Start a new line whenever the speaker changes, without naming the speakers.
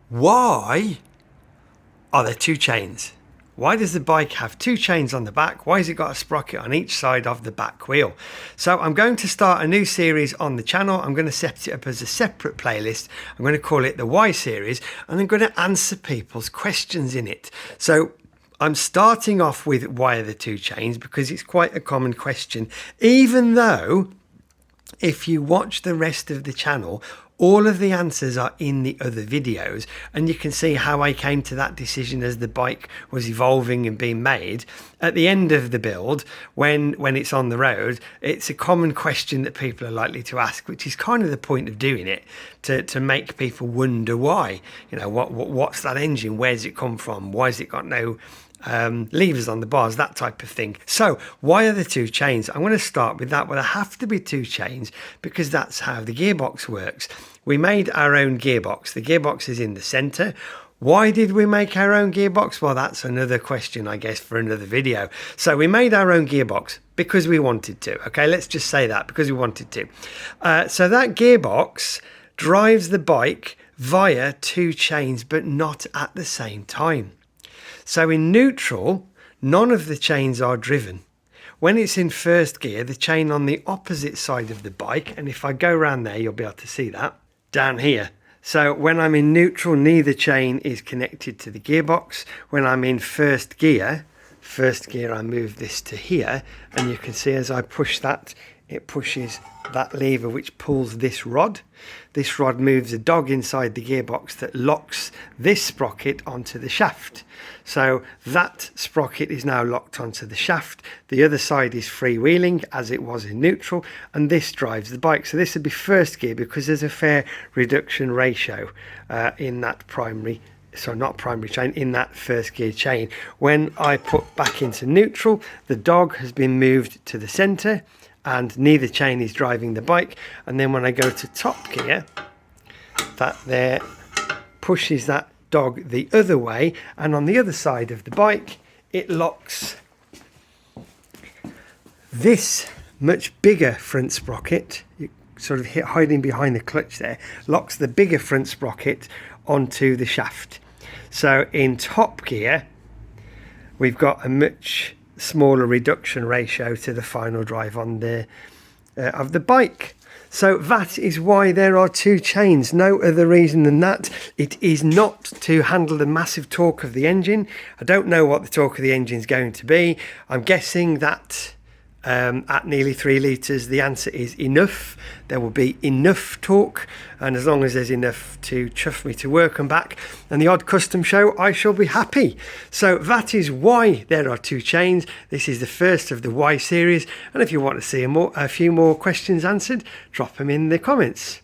Why are there two chains? Why does the bike have two chains on the back? Why has it got a sprocket on each side of the back wheel? So I'm going to start a new series on the channel. I'm going to set it up as a separate playlist. I'm going to call it the Why series, and I'm going to answer people's questions in it. So I'm starting off with why are the two chains, because it's quite a common question, even though if you watch the rest of the channel, all of the answers are in the other videos, and you can see how I came to that decision as the bike was evolving and being made. At the end of the build, when it's on the road, it's a common question that people are likely to ask, which is kind of the point of doing it, to make people wonder why. You know, what's that engine? Where's it come from? Why has it got no levers on the bars, that type of thing. So why are the two chains? I'm going to start with that. Well, there have to be two chains because that's how the gearbox works. We made our own gearbox. The gearbox is in the center. Why did we make our own gearbox? Well, that's another question, I guess, for another video. So we made our own gearbox because we wanted to. Okay, let's just say that, because we wanted to. So that gearbox drives the bike via two chains, but not at the same time. So in neutral, none of the chains are driven. When it's in first gear, the chain on the opposite side of the bike, and if I go around there, you'll be able to see that, down here. So when I'm in neutral, neither chain is connected to the gearbox. When I'm in first gear, I move this to here, and you can see as I push that, it pushes that lever which pulls this rod. This rod moves a dog inside the gearbox that locks this sprocket onto the shaft. So that sprocket is now locked onto the shaft. The other side is freewheeling as it was in neutral, and this drives the bike. So this would be first gear because there's a fair reduction ratio in that in that first gear chain. When I put back into neutral, the dog has been moved to the center, and neither chain is driving the bike. And then when I go to top gear, that there pushes that dog the other way, and on the other side of the bike it locks this much bigger front sprocket, sort of hiding behind the clutch there, locks the bigger front sprocket onto the shaft. So in top gear we've got a much smaller reduction ratio to the final drive on the of the bike. So that is why there are two chains. No other reason than that. It is not to handle the massive torque of the engine. I don't know what the torque of the engine is going to be. I'm guessing that at nearly 3 litres the answer is enough. There will be enough torque, and as long as there's enough to chuff me to work and back and the odd custom show, I shall be happy. So that is why there are two chains. This is the first of the Why series, and if you want to see a few more questions answered, drop them in the comments.